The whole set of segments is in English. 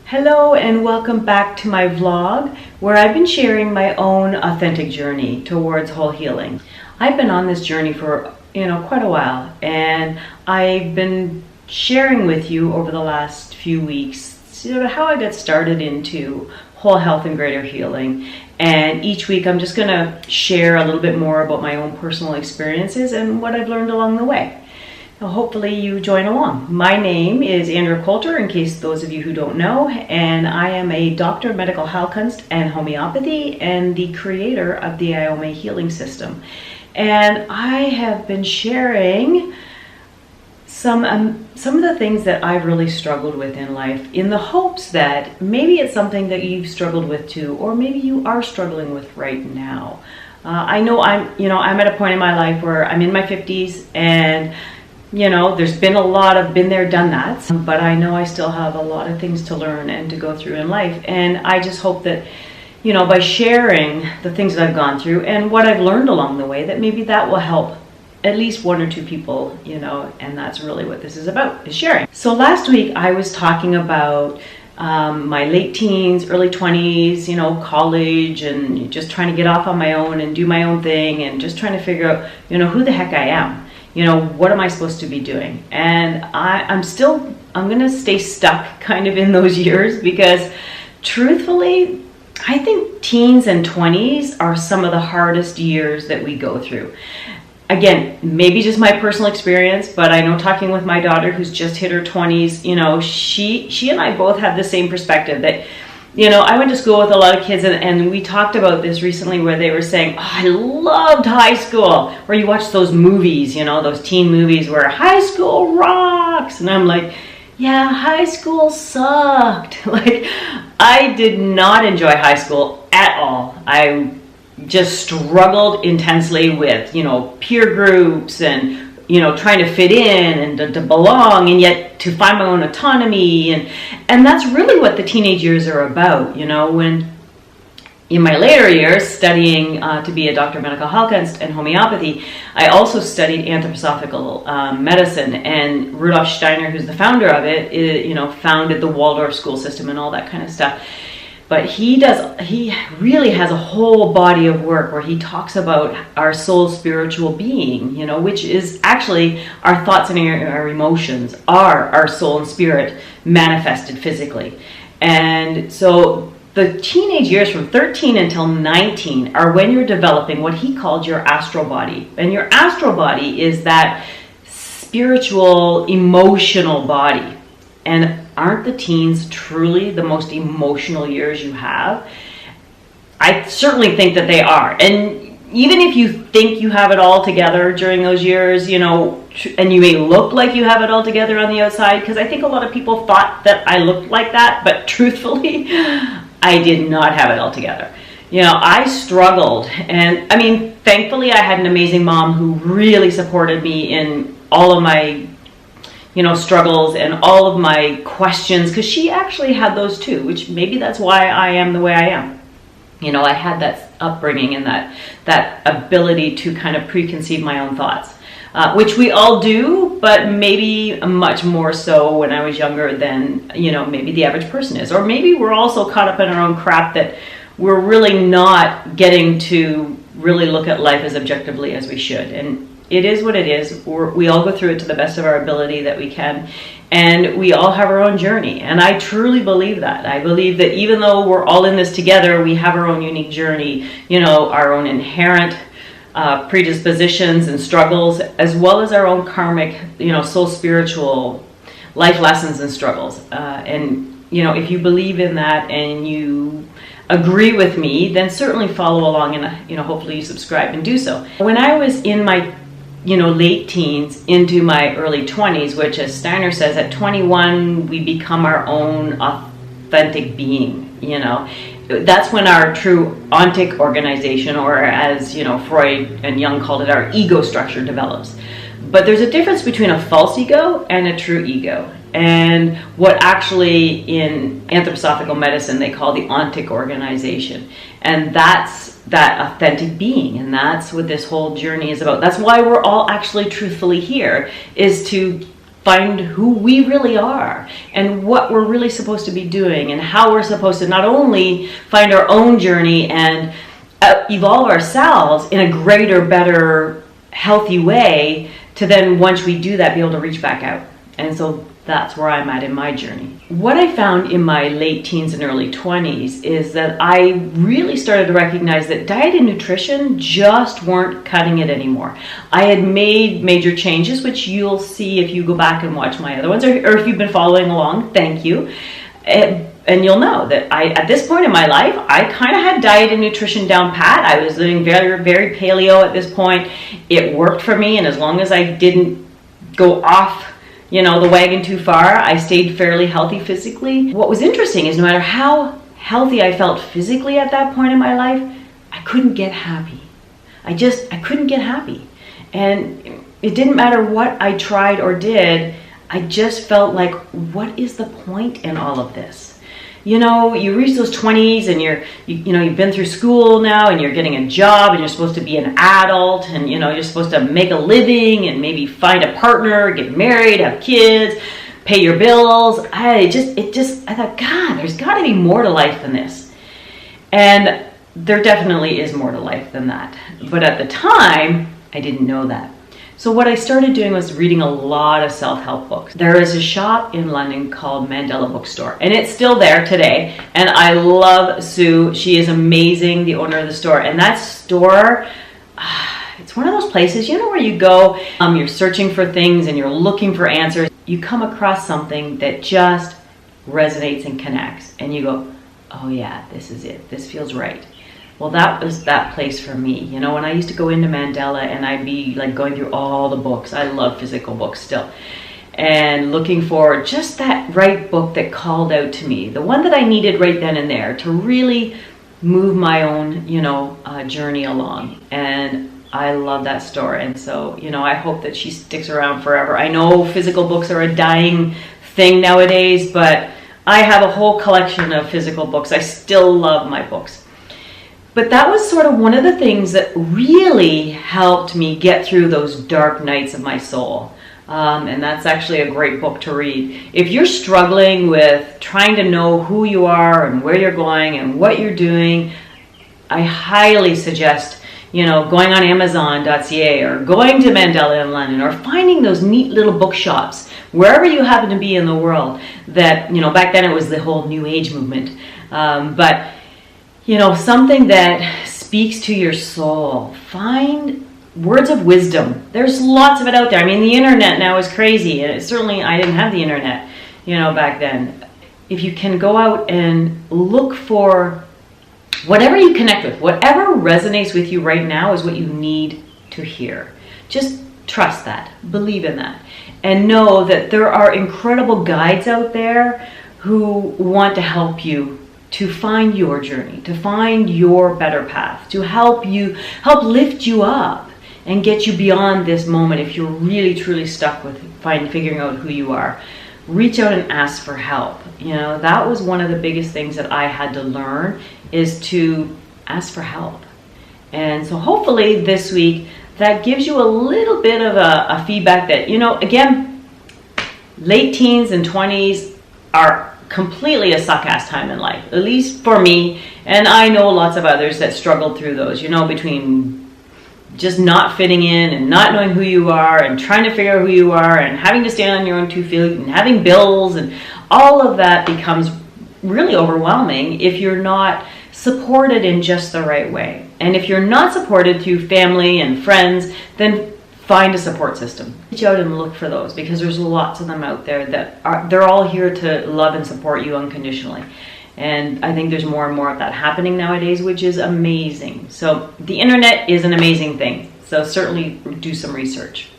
Hello and welcome back to my vlog where I've been sharing my own authentic journey towards whole healing. I've been on this journey for quite a while, and I've been sharing with you over the last few weeks how I got started into whole health and greater healing. And each week I'm just going to share a little bit more about my own personal experiences and what I've learned along the way. Now, hopefully you join along. My name is Andrea Coulter, in case those of you who don't know, and I am a doctor of medical healthkunst and homeopathy and the creator of the autonomy healing system. And I have been sharing some of the things that I've really struggled with in life, in the hopes that maybe it's something that you've struggled with too, or maybe you are struggling with right now. I know I'm at a point in my life where I'm in my 50s, and there's been a lot of been there, done that, but I know I still have a lot of things to learn and to go through in life. And I just hope that, by sharing the things that I've gone through and what I've learned along the way, that maybe that will help at least one or two people, and that's really what this is about, is sharing. So last week I was talking about my late teens, early 20s, college, and just trying to get off on my own and do my own thing, and just trying to figure out, who the heck I am. What am I supposed to be doing? And I'm going to stay stuck kind of in those years, because truthfully, I think teens and 20s are some of the hardest years that we go through. Again, maybe just my personal experience, but I know, talking with my daughter who's just hit her 20s, she and I both have the same perspective that, I went to school with a lot of kids, and we talked about this recently, where they were saying, oh, I loved high school, where you watch those movies, those teen movies where high school rocks. And I'm like, yeah, high school sucked. Like, I did not enjoy high school at all. I just struggled intensely with, peer groups and, trying to fit in and to belong, and yet to find my own autonomy. And that's really what the teenage years are about. When in my later years, studying to be a doctor of medical healthkunst and homeopathy, I also studied anthroposophical medicine, and Rudolf Steiner, who's the founder of it, founded the Waldorf school system and all that kind of stuff. But he really has a whole body of work where he talks about our soul spiritual being, which is actually our thoughts and our emotions are our soul and spirit manifested physically. And so the teenage years from 13 until 19 are when you're developing what he called your astral body. And your astral body is that spiritual, emotional body. And aren't the teens truly the most emotional years you have? I certainly think that they are. And even if you think you have it all together during those years, and you may look like you have it all together on the outside, because I think a lot of people thought that I looked like that, but truthfully, I did not have it all together. I struggled. And I mean, thankfully, I had an amazing mom who really supported me in all of my struggles and all of my questions, because she actually had those too, which maybe that's why I am the way I am. I had that upbringing and that ability to kind of preconceive my own thoughts, which we all do, but maybe much more so when I was younger than, maybe the average person is. Or maybe we're also caught up in our own crap that we're really not getting to really look at life as objectively as we should. And it is what it is. We all go through it to the best of our ability that we can. And we all have our own journey. And I truly believe that. I believe that even though we're all in this together, we have our own unique journey, our own inherent predispositions and struggles, as well as our own karmic, soul spiritual life lessons and struggles. And, if you believe in that and you agree with me, then certainly follow along, and, hopefully you subscribe and do so. When I was in my late teens into my early 20s, which, as Steiner says, at 21, we become our own authentic being, That's when our true ontic organization, or as, Freud and Jung called it, our ego structure develops. But there's a difference between a false ego and a true ego. And what actually in anthroposophical medicine they call the ontic organization. And that's that authentic being, and that's what this whole journey is about. That's why we're all actually truthfully here, is to find who we really are and what we're really supposed to be doing and how we're supposed to not only find our own journey and evolve ourselves in a greater, better, healthy way to then, once we do that, be able to reach back out. And so that's where I'm at in my journey. What I found in my late teens and early 20s is that I really started to recognize that diet and nutrition just weren't cutting it anymore. I had made major changes, which you'll see if you go back and watch my other ones, or if you've been following along, thank you. And you'll know that at this point in my life, I kind of had diet and nutrition down pat. I was living very, very paleo at this point. It worked for me, and as long as I didn't go off the wagon too far, I stayed fairly healthy physically. What was interesting is no matter how healthy I felt physically at that point in my life, I couldn't get happy. I couldn't get happy. And it didn't matter what I tried or did, I just felt like, what is the point in all of this? You reach those 20s and you've been through school now and you're getting a job and you're supposed to be an adult and you're supposed to make a living and maybe find a partner, get married, have kids, pay your bills. I thought, God, there's got to be more to life than this. And there definitely is more to life than that. But at the time, I didn't know that. So what I started doing was reading a lot of self-help books. There is a shop in London called Mandela Bookstore, and it's still there today. And I love Sue. She is amazing, the owner of the store. And that store, it's one of those places, where you go, you're searching for things and you're looking for answers. You come across something that just resonates and connects. And you go, oh yeah, this is it. This feels right. Well, that was that place for me. When I used to go into Mandela and I'd be like going through all the books. I love physical books still. And looking for just that right book that called out to me. The one that I needed right then and there to really move my own, journey along. And I love that store. And so, I hope that she sticks around forever. I know physical books are a dying thing nowadays, but I have a whole collection of physical books. I still love my books. But that was sort of one of the things that really helped me get through those dark nights of my soul. And that's actually a great book to read. If you're struggling with trying to know who you are and where you're going and what you're doing, I highly suggest, going on Amazon.ca or going to Mandela in London or finding those neat little bookshops wherever you happen to be in the world that, back then it was the whole New Age movement. But something that speaks to your soul. Find words of wisdom. There's lots of it out there. I mean, the internet now is crazy. And certainly I didn't have the internet, back then. If you can go out and look for whatever you connect with, whatever resonates with you right now is what you need to hear. Just trust that. Believe in that. And know that there are incredible guides out there who want to help you to find your journey, to find your better path, to help lift you up and get you beyond this moment if you're really truly stuck with figuring out who you are. Reach out and ask for help. That was one of the biggest things that I had to learn, is to ask for help. And so hopefully this week that gives you a little bit of a feedback that, again, late teens and 20s are completely a suck-ass time in life, at least for me, and I know lots of others that struggled through those, between just not fitting in and not knowing who you are and trying to figure out who you are and having to stand on your own 2 feet and having bills, and all of that becomes really overwhelming if you're not supported in just the right way. And if you're not supported through family and friends, then find a support system. Reach out and look for those, because there's lots of them out there they're all here to love and support you unconditionally. And I think there's more and more of that happening nowadays, which is amazing. So the internet is an amazing thing. So certainly do some research.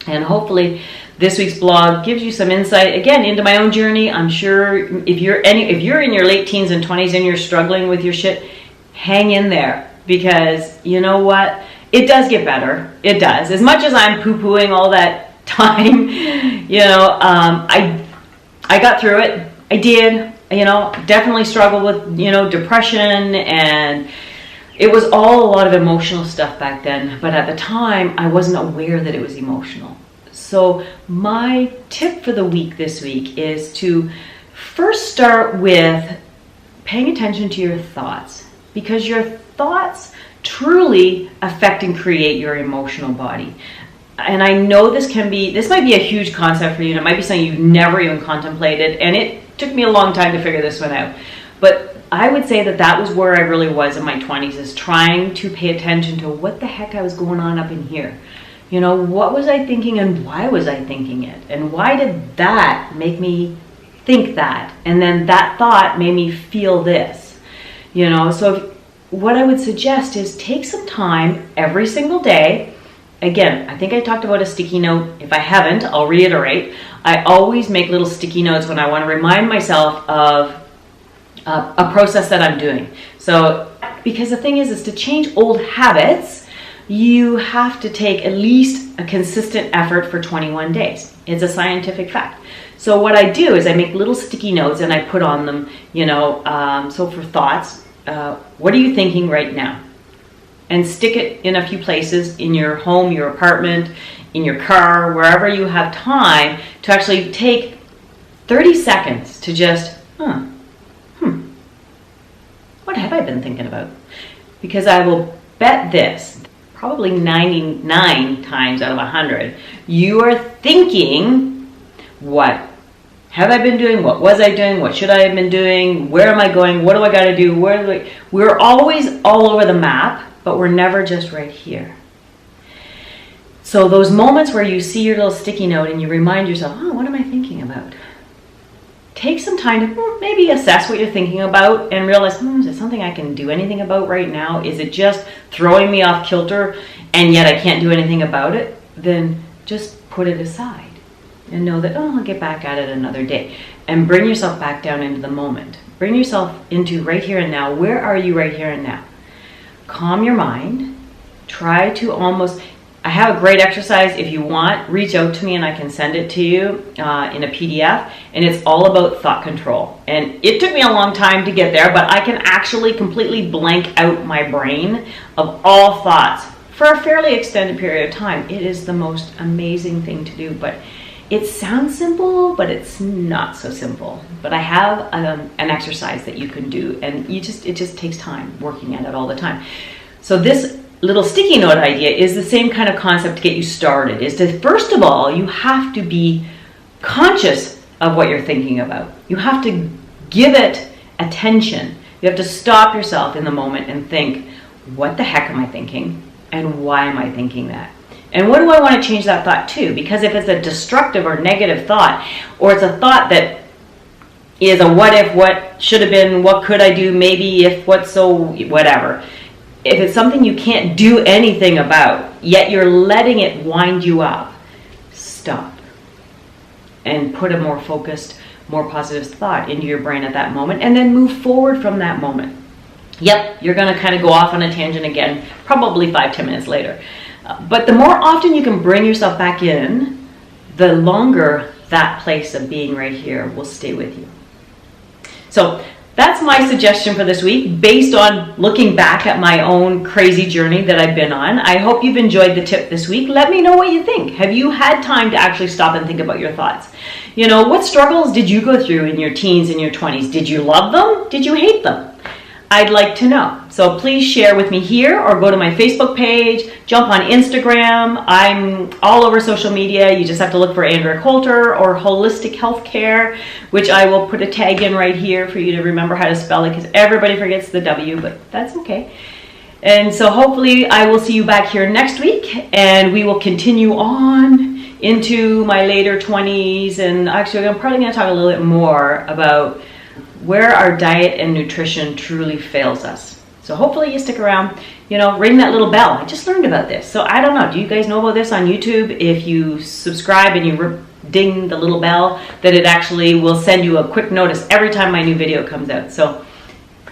And hopefully this week's blog gives you some insight, again, into my own journey. I'm sure if you're in your late teens and 20s and you're struggling with your shit, hang in there, because you know what? It does get better. It does. As much as I'm poo-pooing all that time, I got through it. I did. Definitely struggled with, depression, and it was all a lot of emotional stuff back then. But at the time, I wasn't aware that it was emotional. So my tip for the week this week is to first start with paying attention to your thoughts, because your thoughts truly affect and create your emotional body. And I know this might be a huge concept for you, and it might be something you've never even contemplated, and it took me a long time to figure this one out. But I would say that was where I really was in my 20s, is trying to pay attention to what the heck I was going on up in here. You know, what was I thinking and why was I thinking it? And why did that make me think that? And then that thought made me feel this. You know, so what I would suggest is take some time every single day. Again, I think I talked about a sticky note. If I haven't, I'll reiterate. I always make little sticky notes when I want to remind myself of a process that I'm doing. So, because the thing is to change old habits, you have to take at least a consistent effort for 21 days. It's a scientific fact. So what I do is I make little sticky notes and I put on them, you know, so for thoughts, what are you thinking right now? And stick it in a few places in your home, your apartment, in your car, wherever you have time to actually take 30 seconds to just, what have I been thinking about? Because I will bet this, probably 99 times out of 100, you are thinking, what have I been doing? What was I doing? What should I have been doing? Where am I going? What do I got to do? We're always all over the map, but we're never just right here. So those moments where you see your little sticky note and you remind yourself, what am I thinking about? Take some time to maybe assess what you're thinking about and realize, is it something I can do anything about right now? Is it just throwing me off kilter and yet I can't do anything about it? Then just put it aside and know that, I'll get back at it another day. And bring yourself back down into the moment. Bring yourself into right here and now. Where are you right here and now? Calm your mind. Try to I have a great exercise. If you want, reach out to me and I can send it to you in a PDF. And it's all about thought control. And it took me a long time to get there, but I can actually completely blank out my brain of all thoughts for a fairly extended period of time. It is the most amazing thing to do, but it sounds simple, but it's not so simple. But I have an exercise that you can do, and it just takes time working at it all the time. So this little sticky note idea is the same kind of concept to get you started. Is to, first of all, you have to be conscious of what you're thinking about. You have to give it attention. You have to stop yourself in the moment and think, what the heck am I thinking? And why am I thinking that? And what do I want to change that thought to? Because if it's a destructive or negative thought, or it's a thought that is a what if, what should have been, what could I do, maybe if, what, so, whatever. If it's something you can't do anything about, yet you're letting it wind you up, stop. And put a more focused, more positive thought into your brain at that moment, and then move forward from that moment. Yep, you're going to kind of go off on a tangent again, probably 5-10 minutes later. But the more often you can bring yourself back in, the longer that place of being right here will stay with you. So that's my suggestion for this week, based on looking back at my own crazy journey that I've been on. I hope you've enjoyed the tip this week. Let me know what you think. Have you had time to actually stop and think about your thoughts? You know, what struggles did you go through in your teens and your 20s? Did you love them? Did you hate them? I'd like to know. So please share with me here, or go to my Facebook page, jump on Instagram. I'm all over social media. You just have to look for Andrea Coulter or Holistic Healthcare, which I will put a tag in right here for you to remember how to spell it, because everybody forgets the W, but that's okay. And so hopefully I will see you back here next week, and we will continue on into my later 20s. And actually, I'm probably going to talk a little bit more about where our diet and nutrition truly fails us. So hopefully you stick around. You know, ring that little bell. I just learned about this. So I don't know. Do you guys know about this on YouTube? If you subscribe and you ding the little bell, that it actually will send you a quick notice every time my new video comes out. So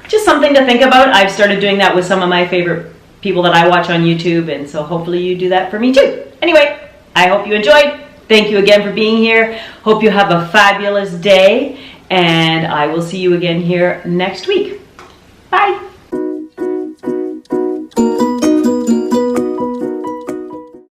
just something to think about. I've started doing that with some of my favorite people that I watch on YouTube, and so hopefully you do that for me too. Anyway, I hope you enjoyed. Thank you again for being here. Hope you have a fabulous day, and I will see you again here next week. Bye.